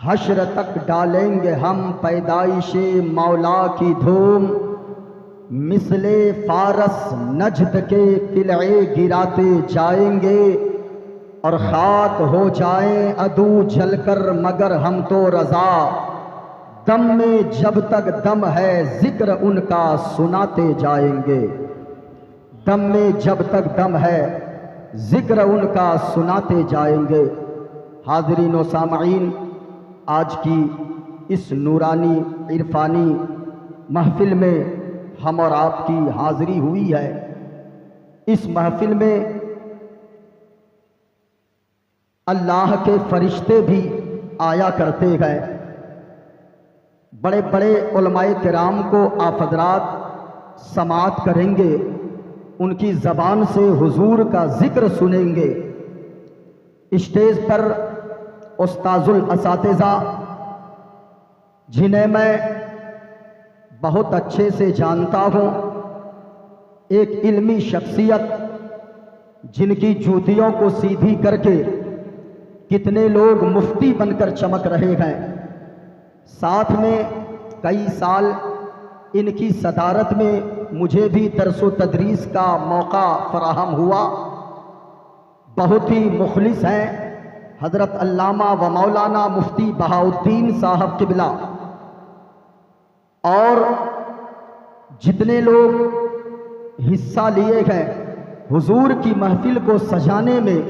हश्र तक डालेंगे हम पैदाइशे मौला की धूम, मिसले फारस नजद के किले गिराते जाएंगे, और खाक हो जाएं अदू जलकर मगर हम तो रजा, दम में जब तक दम है जिक्र उनका सुनाते जाएंगे। दम में जब तक दम है जिक्र उनका सुनाते जाएंगे। हाज़रीन व सामईन, आज की इस नूरानी इरफानी महफिल में हम और आपकी हाज़िरी हुई है। इस महफिल में अल्लाह के फरिश्ते भी आया करते हैं। बड़े बड़े उलमाए किराम को आप हज़रात समाअत करेंगे, उनकी ज़बान से हुजूर का जिक्र सुनेंगे। स्टेज पर उस्ताजुल असातिज़ा, जिन्हें मैं बहुत अच्छे से जानता हूँ, एक इल्मी शख्सियत जिनकी जूतियों को सीधी करके कितने लोग मुफ्ती बनकर चमक रहे हैं। साथ में कई साल इनकी सदारत में मुझे भी दरसो तदरीस का मौका फराहम हुआ। बहुत ही मुखलिस हैं हज़रत अल्लामा व मौलाना मुफ्ती बहाउद्दीन साहब किबला। और जितने लोग हिस्सा लिए हैं हुजूर की महफिल को सजाने में,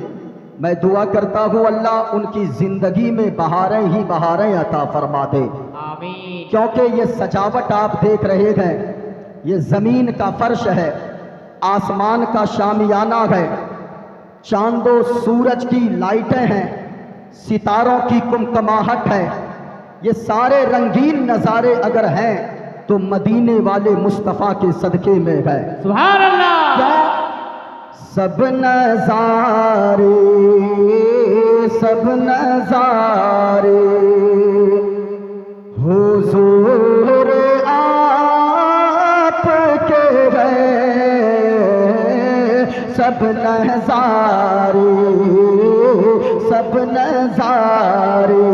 मैं दुआ करता हूँ अल्लाह उनकी ज़िंदगी में बहारें ही बहारें अता फरमा दे, आमीन। क्योंकि ये सजावट आप देख रहे हैं, ये ज़मीन का फर्श है, आसमान का शामियाना है, चांदो सूरज की लाइटें हैं, सितारों की कुमकुमाहट है। ये सारे रंगीन नज़ारे अगर हैं तो मदीने वाले मुस्तफ़ा के सदके में है। सुभान अल्लाह। क्या सब नज़ारे, सब नज़ारे हुजूर आप के हैं, सब नज़ारे, सब नज़ारे।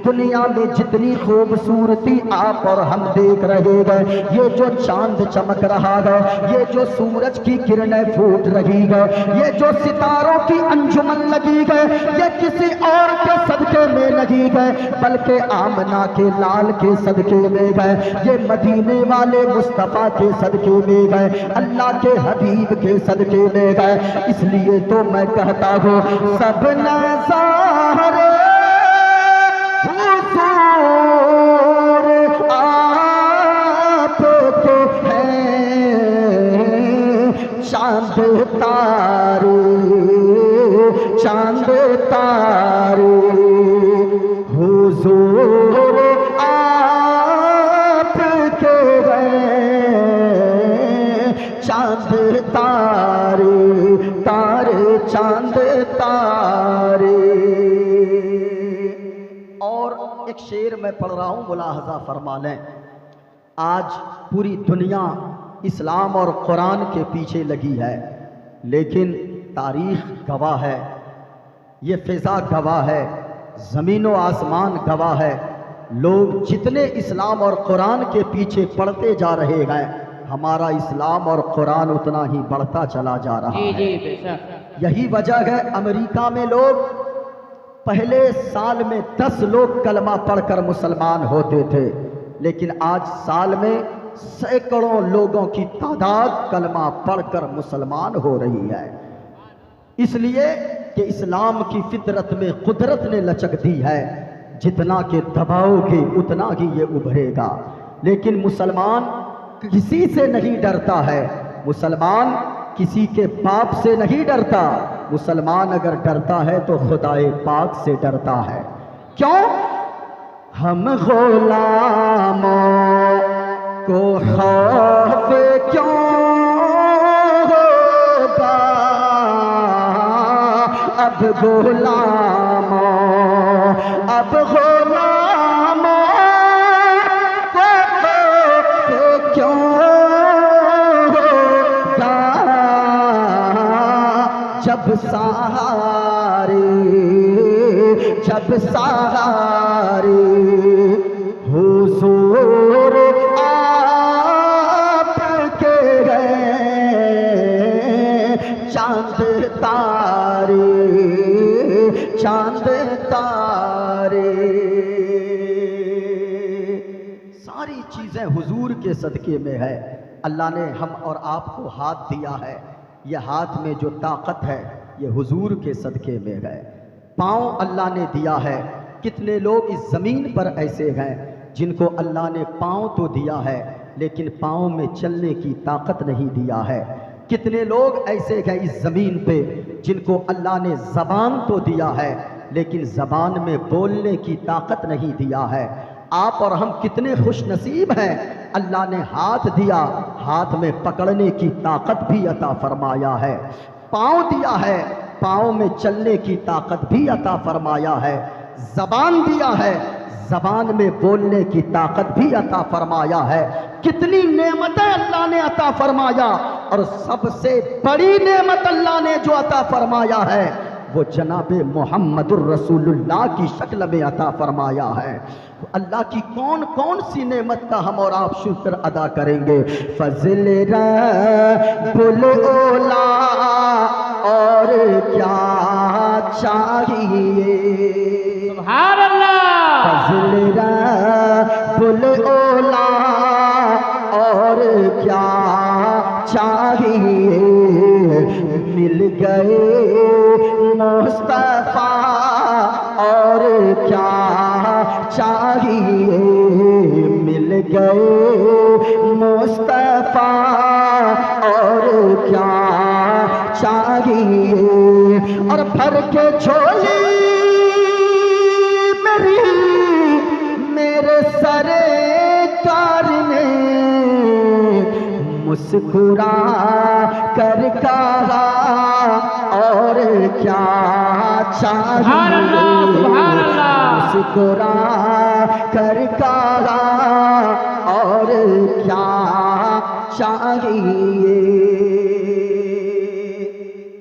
दुनिया में जितनी खूबसूरती आप और हम देख रहे हैं, ये जो चांद चमक रहा है, ये जो सूरज की किरणें फूट रही है, ये जो सितारों की अंजुमन लगी है, ये किसी और के सदके में लगी है, बल्कि आमना के लाल के सदके में है, ये मदीने वाले मुस्तफ़ा के सदके में है, अल्लाह के हबीब के सदके में है। इसलिए तो मैं कहता हूँ सब नज़ारे आप के हैं, चांद तारे, चांद तारे हुजूर आप के हैं, चांद तारे, तारे चांद तारे। एक शेर मैं पढ़ रहा हूँ, मुलाहजा फरमा लें। आज पूरी दुनिया इस्लाम और कुरान के पीछे लगी है, लेकिन तारीख गवाह है, ये फ़िज़ा गवाह है, ज़मीन व आसमान गवाह है। लोग जितने इस्लाम और कुरान के पीछे पढ़ते जा रहे हैं, हमारा इस्लाम और कुरान उतना ही बढ़ता चला जा रहा है। यही वजह है अमेरिका में लोग पहले साल में 10 लोग कलमा पढ़कर मुसलमान होते थे, लेकिन आज साल में सैकड़ों लोगों की तादाद कलमा पढ़कर मुसलमान हो रही है। इसलिए कि इस्लाम की फितरत में कुदरत ने लचक दी है, जितना के दबाओगे उतना ही ये उभरेगा। लेकिन मुसलमान किसी से नहीं डरता है, मुसलमान किसी के पाप से नहीं डरता। मुसलमान अगर डरता है तो खुदाए पाक से डरता है। क्यों? हम गुलामों को खौफ क्यों होगा, अब गुलामों, अब गुलामों को खौफ क्यों होगा, जब सारे, जब शब सहारे हुजूर आपके हैं चांद तारे, चांद तारे। सारी चीज़ें हुजूर के सदके में है। अल्लाह ने हम और आपको हाथ दिया है, यह हाथ में जो ताकत है ये हुजूर के सदके में है। पाँव अल्लाह ने दिया है। कितने लोग इस ज़मीन पर ऐसे हैं जिनको अल्लाह ने पाँव तो दिया है लेकिन पाँव में चलने की ताकत नहीं दिया है। कितने लोग ऐसे हैं इस ज़मीन पे जिनको अल्लाह ने ज़बान तो दिया है लेकिन ज़बान में बोलने की ताकत नहीं दिया है। आप और हम कितने खुश नसीब हैं, अल्लाह ने हाथ दिया, हाथ में पकड़ने की ताकत भी अता फरमाया है। पाँव दिया है, पाँव में चलने की ताकत भी अता फरमाया है। ज़बान दिया है, ज़बान में बोलने की ताकत भी अता फरमाया है। कितनी नेमतें अल्लाह ने अता फरमाया और सबसे बड़ी नेमत अल्लाह ने जो अता फरमाया है वो जनाबे मोहम्मदुर रसूलुल्लाह की शक्ल में अता फरमाया है। अल्लाह की कौन कौन सी नेमत का हम और आप शुक्र अदा करेंगे। फज़ल रब्बुल औला और क्या चाहिए, सुभान अल्लाह। फज़ल रब्बुल औला और क्या चाहिए, मिल गए मुस्तफा और क्या चाहिए, मिल गए मुस्तफा और क्या चाहिए। और भर के झोली मेरी मेरे सरकार ने मुस्कुरा कर कहा और क्या चाहिए, मुस्कुरा कर कहा और क्या चाहिए।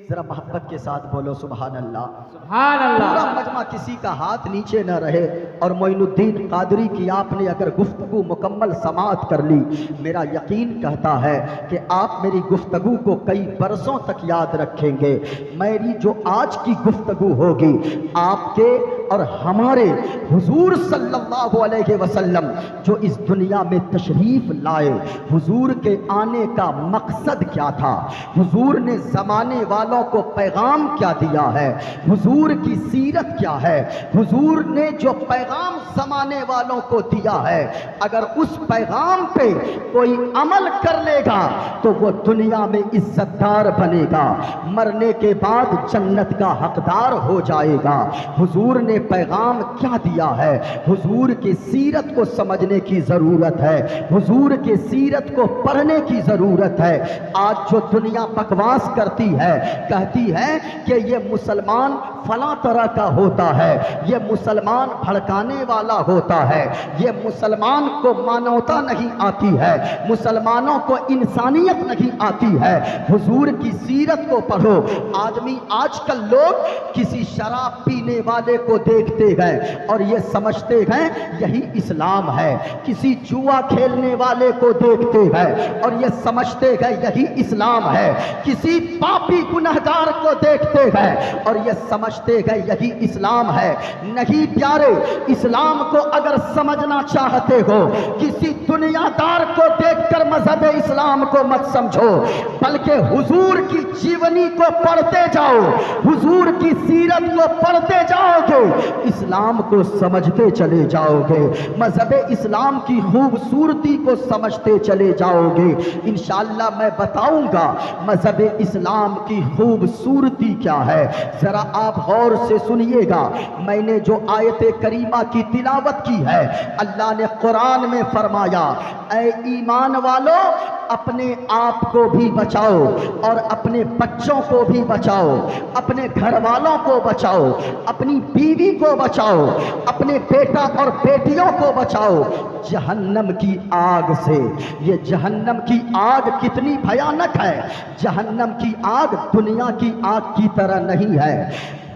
जरा मोहब्बत के साथ बोलो सुभान अल्लाह, सुभान अल्लाह। पूरा मजमा किसी का हाथ नीचे न रहे। और मोइनुद्दीन कादरी की आपने अगर गुफ्तगू मुकम्मल समाअत कर ली, मेरा यकीन कहता है कि आप मेरी गुफ्तगू को कई बरसों तक याद रखेंगे। मेरी जो आज की गुफ्तगू होगी आपके और हमारे हुजूर सल्लल्लाहु अलैहि वसल्लम जो इस दुनिया में तशरीफ़ लाए, हुजूर के आने का मकसद क्या था, हुजूर ने ज़माने वालों को पैगाम क्या दिया है, हुजूर की सीरत क्या है, हुजूर ने जो पैगाम ज़माने वालों को दिया है, अगर उस पैगाम पे कोई अमल कर लेगा तो वो दुनिया में इज्जतदार बनेगा, मरने के बाद जन्नत का हकदार हो जाएगा। हुजूर ने पैगाम क्या दिया है, हुजूर की सीरत को समझने की ज़रूरत है, हुजूर की सीरत को पढ़ने की ज़रूरत है। आज जो दुनिया बकवास करती है, कहती है कि ये मुसलमान फला तरह का होता है, ये मुसलमान भड़काने वाला होता है, ये मुसलमान को मानवता नहीं आती है, मुसलमानों को इंसानियत नहीं आती है। हुजूर की सीरत को पढ़ो। आदमी आजकल लोग किसी शराब पीने वाले को देखते हैं और ये समझते हैं यही इस्लाम है, किसी जुआ खेलने वाले को देखते हैं और ये समझते हैं यही इस्लाम है, किसी पापी गुनहगार को देखते हैं और ये समझते हैं यही इस्लाम है। नहीं प्यारे, इस्लाम को अगर समझना चाहते हो किसी दुनियादार को देखकर मजहब इस्लाम को मत समझो, बल्कि हुजूर की जीवनी को पढ़ते जाओ, हुजूर की सीरत को पढ़ते जाओगे, इस्लाम को समझते चले जाओगे, मजहब इस्लाम की खूबसूरती को समझते चले जाओगे। इंशाअल्लाह मैं बताऊंगा मजहब इस्लाम की खूबसूरती क्या है। जरा आप गौर से सुनिएगा। मैंने जो आयत करीमा की तिलावत की है, अल्लाह ने कुरान में फरमाया, ऐ ईमान वालों अपने आप को भी बचाओ और अपने बच्चों को भी बचाओ, अपने घर वालों को बचाओ, अपनी बीवी को बचाओ, अपने बेटा और बेटियों को बचाओ जहन्नम की आग से। ये जहन्नम की आग कितनी भयानक है। जहन्नम की आग दुनिया की आग की तरह नहीं है।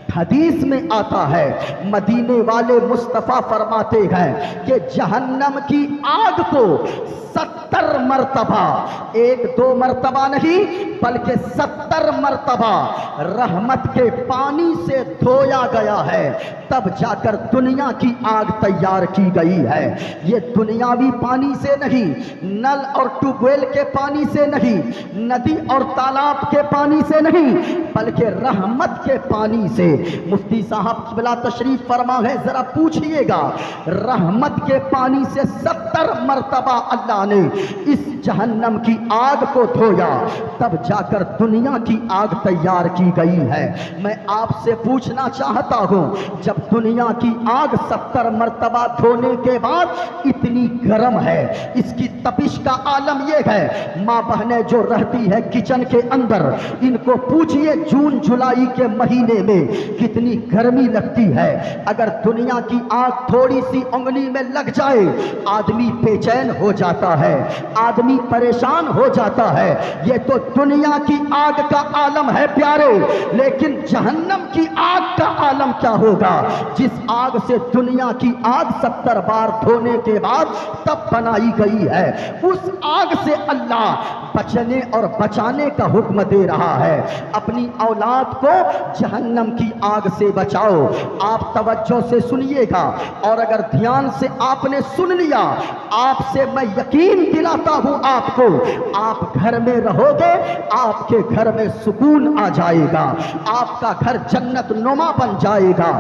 हदीस में आता है, मदीने वाले मुस्तफ़ा फरमाते हैं कि जहन्नम की आग को 70 मरतबा, 1-2 मरतबा नहीं बल्कि 70 मरतबा रहमत के पानी से धोया गया है, तब जाकर दुनिया की आग तैयार की गई है। ये दुनियावी पानी से नहीं, नल और ट्यूबवेल के पानी से नहीं, नदी और तालाब के पानी से नहीं, बल्कि रहमत के पानी से। मुफ्ती साहब क़िबला तशरीफ फरमा है, जरा पूछिएगा, रहमत के पानी से 70 मरतबा अल्लाह ने इस जहन्नम की आग को धोया, तब जाकर दुनिया की आग तैयार की गई है। मैं आपसे पूछना चाहता हूं, जब दुनिया की आग 70 मरतबा धोने के बाद इतनी गर्म है, इसकी तपिश का आलम यह है, माँ बहनें जो रहती है किचन के अंदर, इनको पूछिए जून जुलाई के महीने में कितनी गर्मी लगती है। अगर दुनिया की आग थोड़ी सी उंगली में लग जाए, आदमी बेचैन हो जाता है, आदमी परेशान हो जाता है। ये तो दुनिया की आग का आलम है प्यारे, लेकिन जहन्नम की आग का आलम क्या होगा? जिस आग से दुनिया की आग 70 बार धोने के बाद तब बनाई गई है, उस आग से अल्लाह बचने और बचाने का हुक्म दे रहा है। अपनी औलाद को जहन्नम की आग से बचाओ। आप तवज्जो से सुनिएगा, और अगर ध्यान से आपने सुन लिया, आपसे मैं यकीन दिलाता हूं आपको, आप घर में रहोगे, आपके घर में सुकून आ जाएगा, आपका घर जन्नत नुमा बन जाएगा।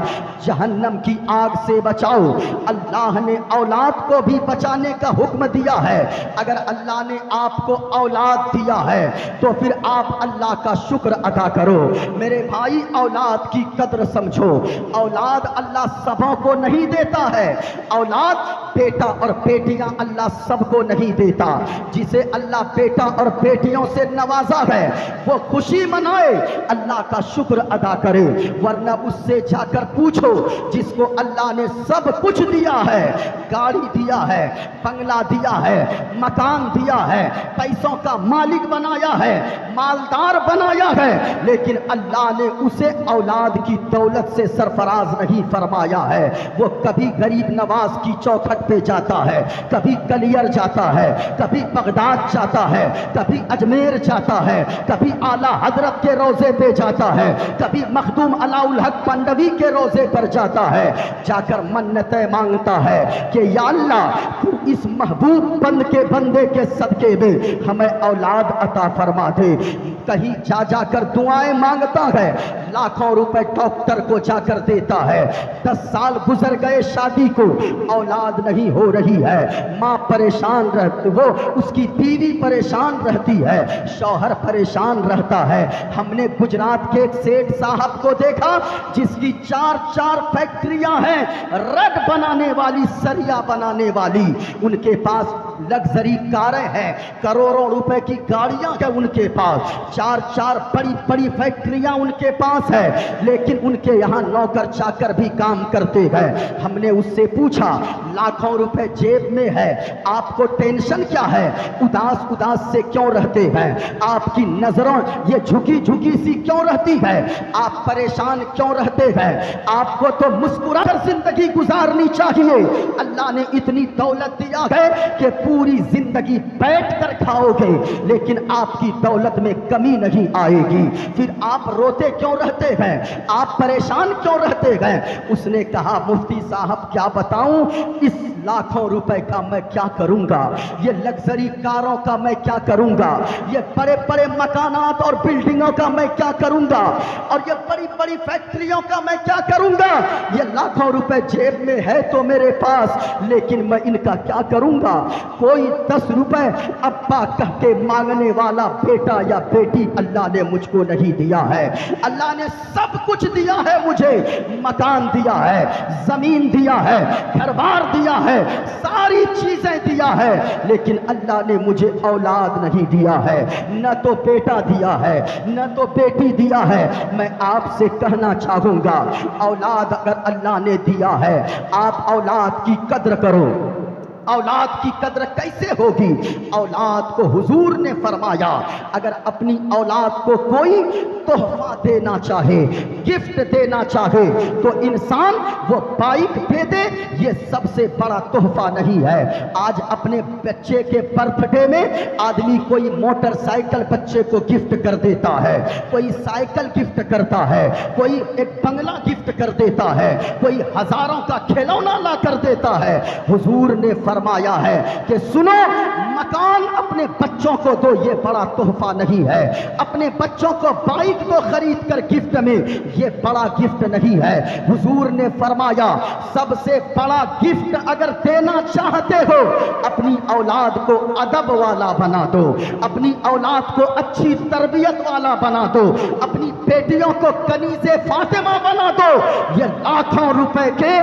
जहन्नम की आग से बचाओ। अल्लाह ने औलाद को भी बचाने का हुक्म दिया है। अगर अल्लाह ने आपको औलाद दिया है तो फिर आप अल्लाह का शुक्र अदा करो। मेरे भाई, औलाद की कद्र समझो। औलाद अल्लाह सबों को नहीं देता है। औलाद बेटा और बेटियां अल्लाह सबको नहीं देता। जिसे अल्लाह बेटा और बेटियों से नवाजा है वो खुशी मनाए, अल्लाह का शुक्र अदा करे, वरना उससे जाकर पूछो जिसको अल्लाह ने सब कुछ दिया है, गाड़ी दिया है, बंगला दिया है, मकान दिया है, पैसों का मालिक बनाया है, मालदार बनाया है, लेकिन अल्लाह ने उसे औलाद की दौलत से सरफराज नहीं फरमाया है। वो कभी गरीब नवाज की चौखट पे जाता है, कभी कलियर जाता है, कभी बगदाद जाता है, कभी अजमेर जाता है, कभी आला हजरत के रोजे पे जाता है, कभी मखदूम अलाउल हक पंडवी के रोजे पर जाता है, जाकर मन्नतें मांगता है कि या अल्लाह तू इस महबूब बंद के बंदे के सदके में हमें औलाद अता फरमा दे। कहीं जा जाकर दुआएं मांगता है, लाखों रुपए डॉक्टर को जाकर देता है, 10 साल गुजर गए शादी को, औलाद नहीं हो रही है, माँ परेशान रहती, वो उसकी बीवी परेशान रहती है, शौहर परेशान रहता है। हमने गुजरात के एक सेठ साहब को देखा जिसकी 4-4 फैक्ट्रियां हैं, रड बनाने वाली, सरिया बनाने वाली, उनके पास लग्जरी कारें हैं, करोड़ों रुपए की गाड़ियां हैं उनके पास, 4-4 बड़ी बड़ी फैक्ट्रियां उनके पास है, लेकिन उनके यहाँ नौकर चाकर भी काम करते हैं। हमने उससे पूछा, लाखों रुपए जेब में है, आपको टेंशन क्या है? उदास उदास से क्यों रहते हैं? आपकी नजरों ये झुकी झुकी सी क्यों रहती है? आप परेशान क्यों रहते हैं? आपको तो मुस्कुराकर जिंदगी गुजारनी चाहिए। अल्लाह ने इतनी दौलत दिया है कि पूरी जिंदगी बैठ कर खाओगे, लेकिन आपकी दौलत में कमी नहीं आएगी। फिर आप रोते क्यों रहते हैं? आप परेशान क्यों रहते हैं? उसने कहा, मुफ्ती साहब क्या बताऊं, इस लाखों रुपए का मैं क्या करूंगा, ये लग्जरी कारों का मैं क्या करूंगा, ये बड़े बड़े मकानात और बिल्डिंगों का मैं क्या करूंगा, और ये बड़ी बड़ी फैक्ट्रियों का मैं क्या करूंगा। ये लाखों रुपए जेब में है तो मेरे पास, लेकिन मैं इनका क्या करूंगा? कोई 10 रुपए अब्बा कह के मांगने वाला बेटा या बेटी अल्लाह ने मुझको नहीं दिया है। अल्लाह ने सब कुछ दिया है मुझे, मकान दिया है, जमीन दिया है, घर बार दिया है, सारी चीजें दिया है, लेकिन अल्लाह ने मुझे औलाद नहीं दिया है, न तो बेटा दिया है, न तो बेटी दिया है। मैं आपसे कहना चाहूंगा, औलाद अगर अल्लाह ने दिया है, आप औलाद की कद्र करो। औलाद की कद्र कैसे होगी? औलाद को हुजूर ने फरमाया, अगर अपनी औलाद को कोई तोहफा देना चाहे, गिफ्ट देना चाहे, तो इंसान वो बाइक दे दे, ये सबसे बड़ा तोहफा नहीं है। आज अपने बच्चे के बर्थडे में आदमी कोई मोटरसाइकिल बच्चे को गिफ्ट कर देता है, कोई साइकिल गिफ्ट करता है, कोई एक बंगला गिफ्ट कर देता है, कोई हजारों का खिलौना ला कर देता है। हुजूर ने फरमाया है कि सुनो, मकान अपने बच्चों को दो, ये बड़ा तोहफा नहीं है। अपने बच्चों को बाइक तो खरीद कर गिफ्ट में, ये बड़ा गिफ्ट नहीं है। हुजूर ने फरमाया, सबसे बड़ा गिफ्ट अगर देना चाहते हो, अपनी औलाद को अदब वाला बना दो, अपनी औलाद को अच्छी तरबियत वाला बना दो, अपनी बेटियों को कनीज़े फातिमा बना दो। ये लाखों रुपए के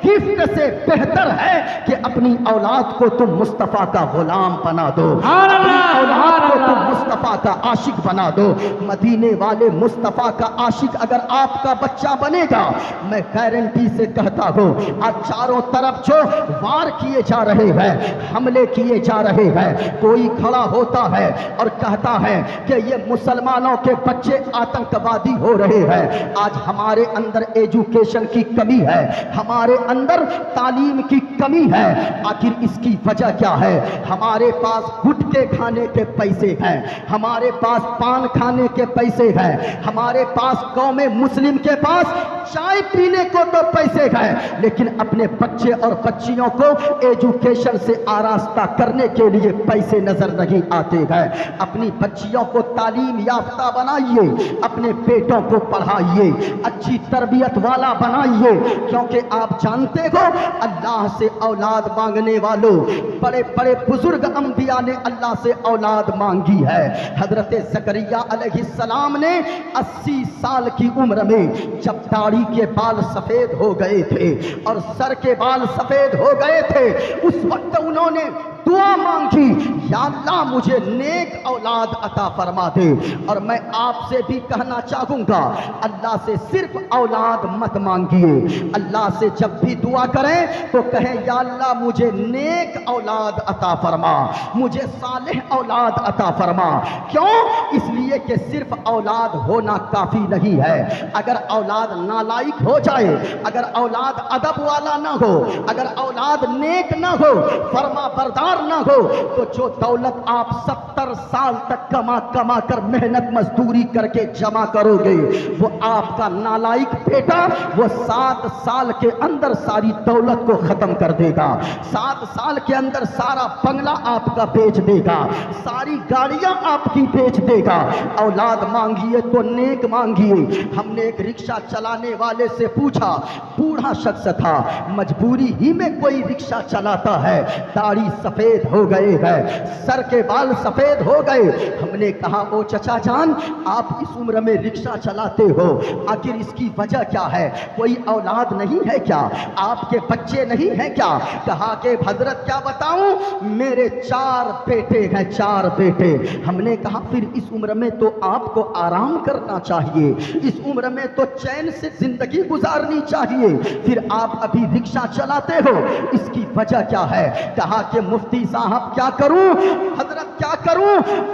गिफ्ट से बेहतर है कि अपनी औलाद को तुम मुस्तफ़ा का गुलाम बना दो, अपनी औलाद को तुम मुस्तफ़ा का आशिक बना दो। मदीने वाले मुस्तफ़ा का आशिक अगर आपका बच्चा बनेगा, मैं गारंटी से कहता हूँ, आज चारों तरफ जो वार किए जा रहे हैं, हमले किए जा रहे हैं, कोई खड़ा होता है और कहता है कि ये मुसलमानों के बच्चे आतंकवादी हो रहे हैं। आज हमारे अंदर एजुकेशन की कमी है, हमारे अंदर तालीम की कमी है। आखिर इसकी वजह क्या है? हमारे पास गुटके खाने के पैसे हैं, हमारे पास पान खाने के पैसे हैं, हमारे पास कौम मुस्लिम के पास चाय पीने को तो पैसे हैं, लेकिन अपने बच्चे और बच्चियों को एजुकेशन से आरास्ता करने के लिए पैसे नजर नहीं आते हैं। अपनी बच्चियों को तालीम याफ्ता बनाइए, अपने बेटों को पढ़ाइए, अच्छी तरबियत वाला बनाइए, क्योंकि आप जानते हो अल्लाह से औलाद मांगने वालों, बड़े बड़े बुजुर्ग अंबिया ने अल्लाह से औलाद मांगी है। हजरत ज़करिया अलैहिस्सलाम ने 80 साल की उम्र में जब दाढ़ी के बाल सफेद हो गए थे और सर के बाल सफेद हो गए थे, उस वक्त उन्होंने दुआ मांगी, या अल्लाह मुझे नेक औलाद अता फरमा दे। और मैं आपसे भी कहना चाहूँगा, अल्लाह से सिर्फ औलाद मत मांगिए, अल्लाह से जब भी दुआ करें तो कहें, या अल्लाह मुझे नेक औलाद अता फरमा, मुझे सालेह औलाद अता फरमा। क्यों? इसलिए कि सिर्फ औलाद होना काफ़ी नहीं है। अगर औलाद नालायक हो जाए, अगर औलाद अदब वाला ना हो, अगर औलाद नेक ना हो, फरमा बरदार ना हो, तो जो दौलत आप 70 साल तक कमा कमा कर मेहनत मजदूरी करके जमा करोगे, वो आपका नालायक बेटा वो 7 साल के अंदर सारी दौलत को खत्म कर देगा, 7 साल के अंदर सारा बंगला आपका बेच देगा, सारी गाड़ियां आपकी बेच देगा। औलाद मांगिए तो नेक मांगिए। हमने एक रिक्शा चलाने वाले से पूछा, बूढ़ा शख्स था, मजबूरी ही में कोई रिक्शा चलाता है, दाढ़ी सफेद हो गए हैं, सर के बाल सफेद हो गए। हमने कहा, ओ चचा जान, आप इस उम्र में रिक्शा चलाते हो, आखिर इसकी वजह क्या है? कोई औलाद नहीं है क्या? आपके बच्चे नहीं हैं क्या? कहा कि हजरत क्या बताऊं, मेरे 4 बेटे हैं, 4 बेटे। हमने कहा, फिर इस उम्र में तो आपको आराम करना चाहिए, इस उम्र में तो चैन से जिंदगी गुजारनी चाहिए, फिर आप अभी रिक्शा चलाते हो, इसकी वजह क्या है? कहा कि मुफ्ती साहब क्या करूं, हजरत क्या करूं,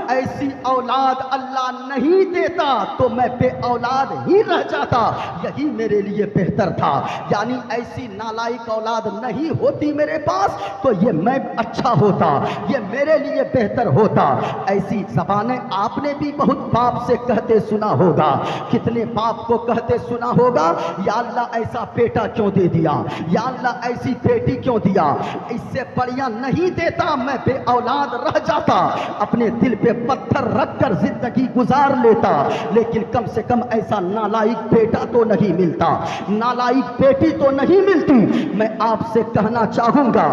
ऐसी औलाद अल्लाह नहीं देता तो मैं बे औलाद ही रह जाता, यही मेरे लिए बेहतर था। यानी ऐसी नालायक औलाद नहीं होती मेरे पास तो ये मैं अच्छा होता, ये मेरे लिए बेहतर होता। ऐसी ज़बानें आपने भी बहुत बाप से कहते सुना होगा, कितने बाप को कहते सुना होगा, या अल्लाह ऐसा बेटा क्यों दे दिया, या अल्लाह ऐसी बेटी क्यों दिया, इससे बढ़िया नहीं देता मैं बे औलाद रह जाता, अपने दिल पे पत्थर रखकर जिंदगी गुजार लेता। लेकिन कम से कम ऐसा नालायक बेटा तो नहीं मिलता, नालायक बेटी तो नहीं मिलती। मैं आपसे कहना चाहूंगा,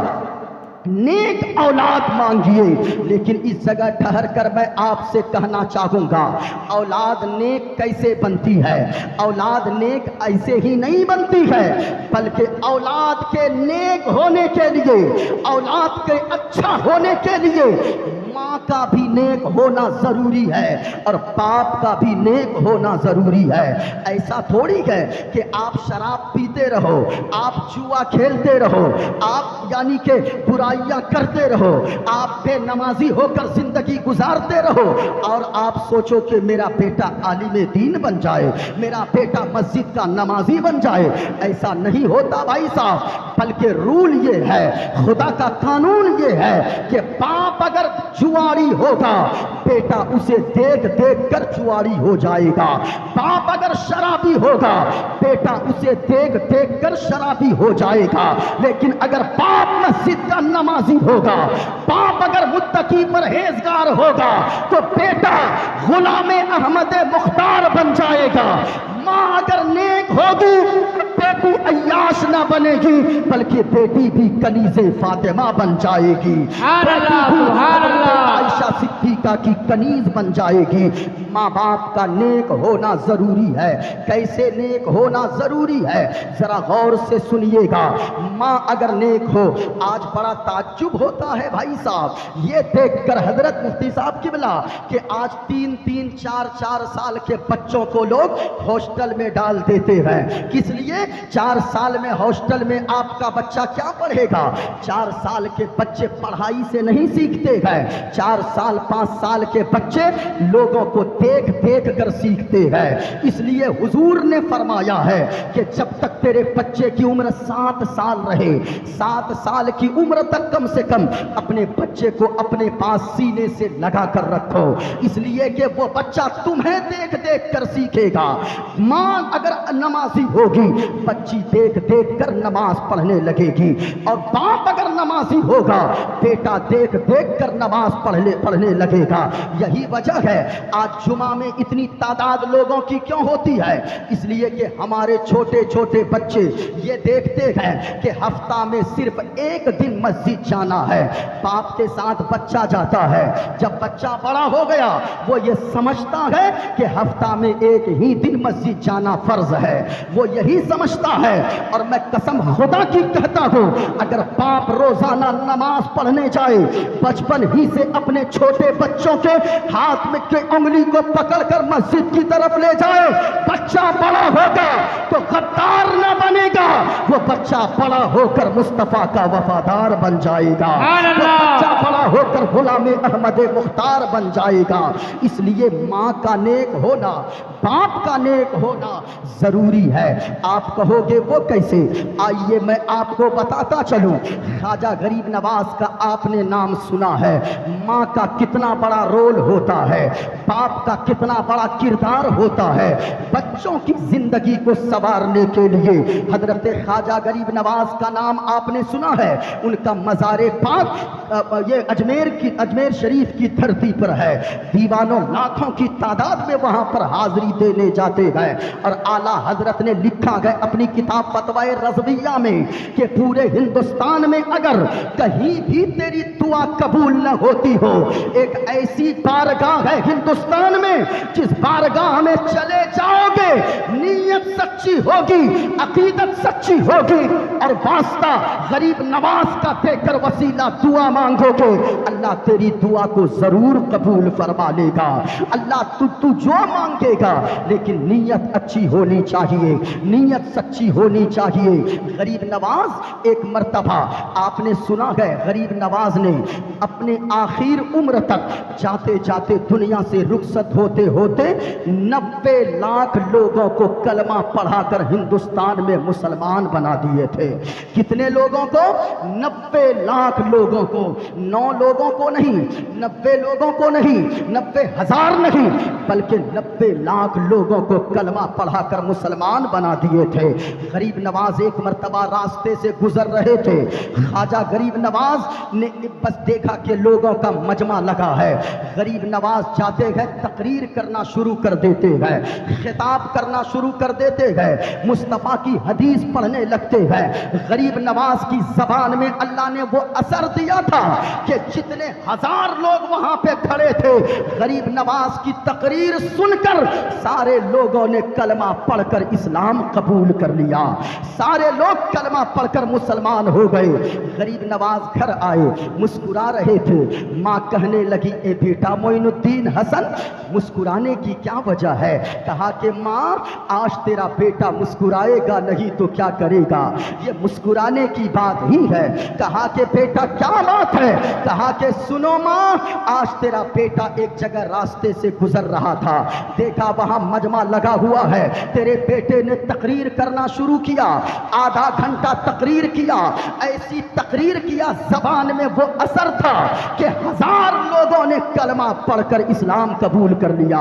नेक औलाद मांगिए। लेकिन इस जगह ठहर कर मैं आपसे कहना चाहूंगा, औलाद नेक कैसे बनती है? औलाद नेक ऐसे ही नहीं बनती है, बल्कि औलाद के नेक होने के लिए, औलाद के अच्छा होने के लिए माँ माँ का भी नेक होना ज़रूरी है और बाप का भी नेक होना ज़रूरी है। ऐसा थोड़ी है कि आप शराब पीते रहो, आप जुआ खेलते रहो, आप यानी कि बुराइयां करते रहो, आप बेनमाजी होकर जिंदगी गुजारते रहो और आप सोचो कि मेरा बेटा आलिम दीन बन जाए, मेरा बेटा मस्जिद का नमाजी बन जाए। ऐसा नहीं होता भाई साहब, बल्कि रूल ये है, खुदा का कानून ये है कि बाप अगर जुआरी होगा बेटा उसे देख देख कर जुआरी हो जाएगा, बाप अगर शराबी होगा बेटा उसे देख देख कर शराबी हो जाएगा। लेकिन अगर बाप मस्जिद का नमाजी होगा, बाप अगर मुत्तकी परहेजगार होगा तो बेटा गुलामे अहमद मुख्तार बन जाएगा। माँ अगर नेक होगी बेटी अय्याश ना बनेगी बल्कि बेटी भी कनीज़े फातिमा बन जाएगी, आयशा सिद्दीका की कनीज बन जाएगी। माँ बाप का नेक होना जरूरी है। कैसे नेक होना जरूरी है जरा गौर से सुनिएगा। माँ अगर नेक हो, आज बड़ा ताज्जुब होता है भाई साहब ये देखकर हजरत मुफ्ती साहब किबला कि आज 3-3, 4-4 साल के बच्चों को लोग हॉस्टल में डाल देते हैं। किस लिए? 4 साल में हॉस्टल में आपका बच्चा क्या पढ़ेगा? 4 साल के बच्चे पढ़ाई से नहीं सीखते हैं, 4 साल 5 साल के बच्चे लोगों को देख देख कर सीखते हैं। इसलिए हुजूर ने फरमाया है कि जब तक तेरे बच्चे की उम्र 7 साल रहे, 7 साल की उम्र तक कम से कम अपने बच्चे को अपने पास सीने से लगा कर रखो, इसलिए कि वो बच्चा तुम्हें देख देख कर सीखेगा। माँ अगर नमाजी होगी बच्ची देख देख कर नमाज पढ़ने लगेगी और बाप अगर नमाजी होगा बेटा देख देख कर नमाज पढ़ने लगेगा। यही वजह है आज जुमा में इतनी तादाद लोगों की क्यों होती है, इसलिए कि हमारे छोटे छोटे बच्चे ये देखते हैं कि हफ्ता में सिर्फ एक दिन मस्जिद जाना है, बाप के साथ बच्चा जाता है। जब बच्चा बड़ा हो गया वो ये समझता है कि हफ्ता में एक ही दिन मस्जिद जाना फर्ज है, वो यही समझता है। और मैं कसम खुदा की कहता हूं अगर बाप रोजाना नमाज पढ़ने जाए, बचपन ही से अपने छोटे बच्चों के हाथ में के उंगली को पकड़कर मस्जिद की तरफ ले जाए, बच्चा बड़ा होगा तो गद्दार न बनेगा, वो बच्चा बड़ा होकर मुस्तफा का वफादार बन जाएगा, वो बच्चा बड़ा होकर गुलामे अहमद मुख्तार बन जाएगा। इसलिए माँ का नेक होना, बाप का नेक होना जरूरी है। आप कहोगे वो कैसे? आइए मैं आपको बताता चलूं। ख्वाजा गरीब नवाज का आपने नाम सुना है, माँ का कितना बड़ा रोल होता है, बाप का कितना बड़ा किरदार होता है बच्चों की जिंदगी को संवारने के लिए। हजरत ख्वाजा गरीब नवाज का नाम आपने सुना है, उनका मज़ारे पाक ये अजमेर शरीफ की धरती पर है, दीवानों लाखों की तादाद में वहां पर हाजिरी देने जाते हैं। और आला हजरत ने लिखा है अपनी किताब फतवाए रज़विया में कि पूरे हिंदुस्तान में अगर कहीं भी तेरी दुआ कबूल न होती हो, एक ऐसी बारगाह है हिंदुस्तान में जिस बारगाह में चले जाओगे नीयत सच्ची होगी, अकीदत सच्ची होगी और वास्ता गरीब नवाज का देकर वसीला दुआ मांगोगे, अल्लाह तेरी दुआ को जरूर कबूल फरमा लेगा। अल्लाह तू जो मांगेगा, लेकिन नीयत अच्छी होनी चाहिए, नीयत सच्ची होनी चाहिए। गरीब नवाज एक मर्तबा आपने सुना है, गरीब नवाज ने अपने आखिर उम्र तक जाते जाते दुनिया से रुखसत होते होते 90 लाख लोगों को कलमा पढ़ाकर हिंदुस्तान में मुसलमान बना दिए थे। कितने लोगों को? 90 लाख लोगों को, 9 लोगों को नहीं, 90 लोगों को नहीं, 90,000 नहीं, बल्कि 90 लाख लोगों को कलमा पढ़ाकर मुसलमान बना दिए थे। गरीब नवाज एक मर्तबा रास्ते से गुजर रहे थे, ख्वाजा गरीब नवाज ने बस देखा कि लोगों का मजमा लगा है। गरीब नवाज जाते हैं, तकरीर करना शुरू कर देते हैं, खिताब करना शुरू कर देते हैं, मुस्तफ़ा की हदीस पढ़ने लगते हैं। गरीब नवाज की जबान में अल्लाह ने वो असर दिया था कि जितने हजार लोग वहां पे खड़े थे, गरीब नवाज की तकरीर सुनकर सारे लोगों ने कलमा पढ़कर इस्लाम कबूल कर लिया। सारे लोग कलमा पढ़कर मुसलमान हो गए। गरीब नवाज घर आए, मुस्कुरा रहे थे। माँ कहने लगी, ए बेटा मोइनुद्दीन हसन, मुस्कुराने की क्या वजह है? कहा कि माँ, आज तेरा बेटा मुस्कुराएगा नहीं तो क्या करेगा, ये मुस्कुराने की बात ही है। कहा कि बेटा क्या बात है? कहा कि सुनो माँ, आज तेरा बेटा एक जगह रास्ते से गुजर रहा था, देखा वहां मजमा लगा हुआ है, तेरे बेटे ने तकरीर करना शुरू किया, आधा घंटा तकरीर किया, ऐसी तकरीर किया जबान में वो असर था कि हजार लोगों ने कलमा पढ़कर इस्लाम कबूल कर लिया।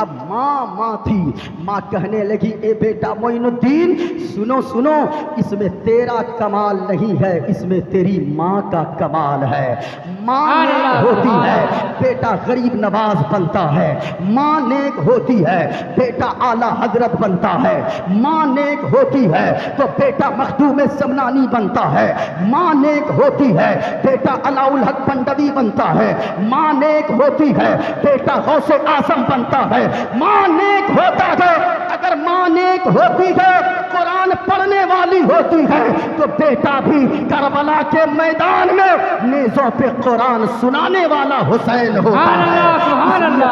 अब माँ थी, माँ कहने लगी, ए बेटा मोइनुद्दीन, सुनो सुनो, इसमें तेरा कमाल नहीं है, इसमें तेरी माँ का कमाल है। माँ नेक होती है, बेटा गरीब नवाज बनता है। माँ नेक होती है, बेटा आला हजरत बनता है। माँ नेक होती है तो बेटा मखदूम समनानी बनता है। माँ नेक होती है, बेटा अलाउल हक पंडवी बनता है। माँ नेक होती है, बेटा गौसे आजम बनता है। माँ नेक होता है, अगर माँ नेक होती है, कुरान पढ़ने वाली होती है, तो बेटा भी करबला के मैदान में नेज़ों पे कुरान सुनाने वाला हुसैन होता है।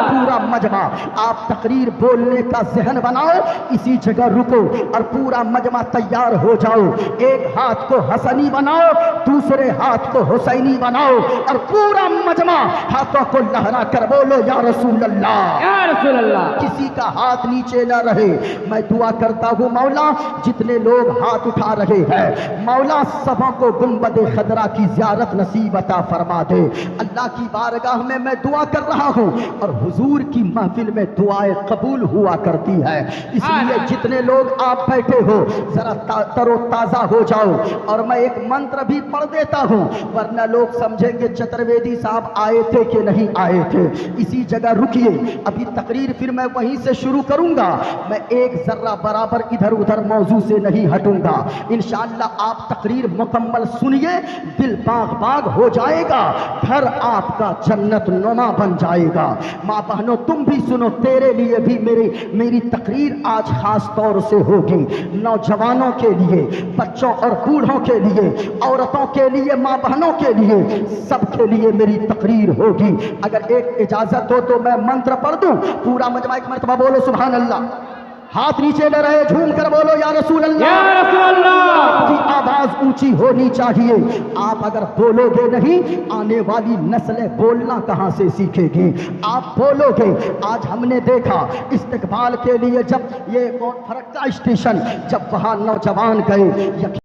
पूरा मजमा, आप तकरीर बोलने का जहन बनाओ, इसी जगह रुको और पूरा मजमा तैयार हो जाओ। एक हाथ को हसनी बनाओ, दूसरे हाथ को हुसैनी बनाओ और पूरा मजमा हाथों को लहरा कर बोलो, या रसूल अल्लाह, या रसूल अल्लाह। किसी का हाथ नीचे न रहे। मैं दुआ करता हूँ मौला, जितने लोग हाथ उठा रहे हैं, मौला सबों को गुंबद खदरा की ज़ियारत नसीब अता फरमा दे। अल्लाह की बारगाह में मैं दुआ कर रहा हूँ और हुजूर की महफिल में दुआएं कबूल हुआ करती है। इसलिए जितने लोग आप बैठे हो, जरा तरोताज़ा हो जाओ और मैं एक मंत्र भी पढ़ देता हूँ, वरना लोग समझेंगे चतुर्वेदी साहब आए थे कि नहीं आए थे। इसी जगह रुकिए, अभी तकरीर फिर मैं वहीं से शुरू करूंगा। मैं एक जर्रा बराबर इधर उधर मौजू से नहीं हटूंगा। इंशाअल्लाह आप तकरीर मुकम्मल सुनिए, दिल बाग बाग हो जाएगा, घर आपका जन्नत नुमा बन जाएगा। माँ बहनों, तुम भी सुनो, तेरे लिए भी मेरी तकरीर आज खास तौर से होगी। नौजवानों के लिए, बच्चों और बूढ़ों के लिए, औरतों के लिए, माँ बहनों के लिए, सबके लिए मेरी तकरीर होगी। अगर एक इजाजत हो तो मैं मंत्र पढ़ दूं, पूरा मजमा एक मरतबा बोलो सुभान अल्लाह। हाथ नीचे न रहे, झूम कर बोलो, या रसूल अल्लाह, या रसूल अल्लाह। आपकी आवाज ऊंची होनी चाहिए। आप अगर बोलोगे नहीं, आने वाली नस्लें बोलना कहां से सीखेगी? आप बोलोगे। आज हमने देखा इस्तकबाल के लिए जब ये फरक्का स्टेशन, जब वहां नौजवान गए,